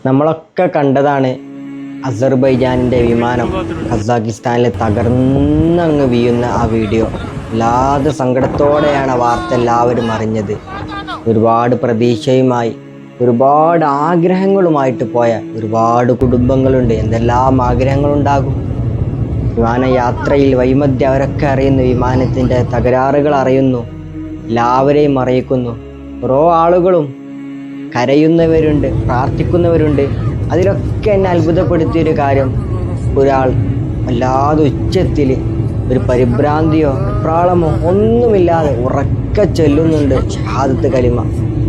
നമ്മളൊക്കെ കണ്ടതാണ് അസർബൈജാനിൻ്റെ വിമാനം കസാക്കിസ്ഥാനിൽ തകർന്നങ്ങ് വീഴുന്ന ആ വീഡിയോ. വല്ലാതെ സങ്കടത്തോടെയാണ് ആ വാർത്ത എല്ലാവരും അറിഞ്ഞത്. ഒരുപാട് പ്രതീക്ഷയുമായി ഒരുപാട് ആഗ്രഹങ്ങളുമായിട്ട് പോയ ഒരുപാട് കുടുംബങ്ങളുണ്ട്. എന്തെല്ലാം ആഗ്രഹങ്ങളുണ്ടാകും. വിമാനയാത്രയിൽ വൈമധ്യം അവരൊക്കെ അറിയുന്നു, വിമാനത്തിൻ്റെ തകരാറുകൾ അറിയുന്നു, എല്ലാവരെയും അറിയിക്കുന്നു. ഓരോ ആളുകളും കരയുന്നവരുണ്ട്, പ്രാർത്ഥിക്കുന്നവരുണ്ട്. അതിലൊക്കെ എന്നെ അത്ഭുതപ്പെടുത്തിയൊരു കാര്യം, ഒരാൾ വല്ലാതെ ഉച്ചത്തിൽ ഒരു പരിഭ്രാന്തിയോ വെപ്രാളമോ ഒന്നുമില്ലാതെ ഉറക്കെ ചൊല്ലുന്നുണ്ട് ഷഹാദത്ത് കലിമ.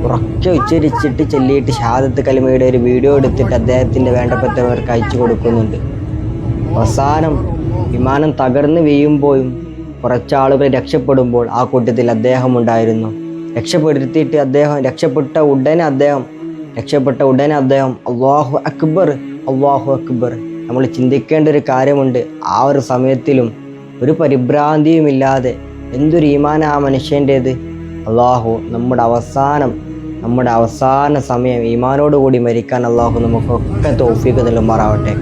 ഉറക്കെ ഉച്ചരിച്ചിട്ട് ചൊല്ലിയിട്ട് ഷഹാദത്ത് കലിമയുടെ ഒരു വീഡിയോ എടുത്തിട്ട് അദ്ദേഹത്തിൻ്റെ വേണ്ടപ്പെട്ടവർക്ക് അയച്ചു കൊടുക്കുന്നുണ്ട്. അവസാനം വിമാനം തകർന്ന് വീഴുമ്പോഴും കുറച്ചാളുകൾ രക്ഷപ്പെടുമ്പോൾ ആ കൂട്ടത്തിൽ അദ്ദേഹം ഉണ്ടായിരുന്നു. രക്ഷപ്പെട്ട ഉടനെ അദ്ദേഹം അല്ലാഹു അക്ബർ, അല്ലാഹു അക്ബർ. നമ്മൾ ചിന്തിക്കേണ്ട ഒരു കാര്യമുണ്ട്, ആ ഒരു സമയത്തിലും ഒരു പരിഭ്രാന്തിയുമില്ലാതെ എന്തൊരു ഈമാനാ ആ മനുഷ്യൻ്റേത്. അല്ലാഹു നമ്മുടെ അവസാന സമയം ഈമാനോടുകൂടി മരിക്കാൻ അല്ലാഹു നമുക്കൊക്കെ തൗഫീഖ് നൽകുമാറാവട്ടെ.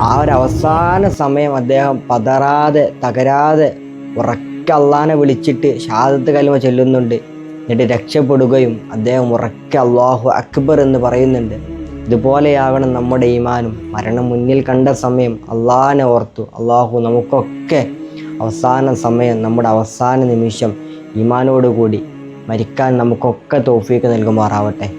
ആ ഒരു അവസാന സമയം അദ്ദേഹം പതറാതെ തകരാതെ ഉറക്കെ അള്ളാനെ വിളിച്ചിട്ട് ഷഹാദത്ത് കലിമ ചൊല്ലുന്നുണ്ട്. എന്നിട്ട് രക്ഷപ്പെടുകയും അദ്ദേഹം ഉറക്കെ അല്ലാഹു അക്ബർ എന്ന് പറയുന്നുണ്ട്. ഇതുപോലെയാകണം നമ്മുടെ ഈമാനും. മരണം മുന്നിൽ കണ്ട സമയം അള്ളാനെ ഓർത്തു. അല്ലാഹു നമുക്കൊക്കെ അവസാന സമയം, നമ്മുടെ അവസാന നിമിഷം ഈമാനോടുകൂടി മരിക്കാൻ നമുക്കൊക്കെ തൗഫീഖ് നൽകുമാറാവട്ടെ.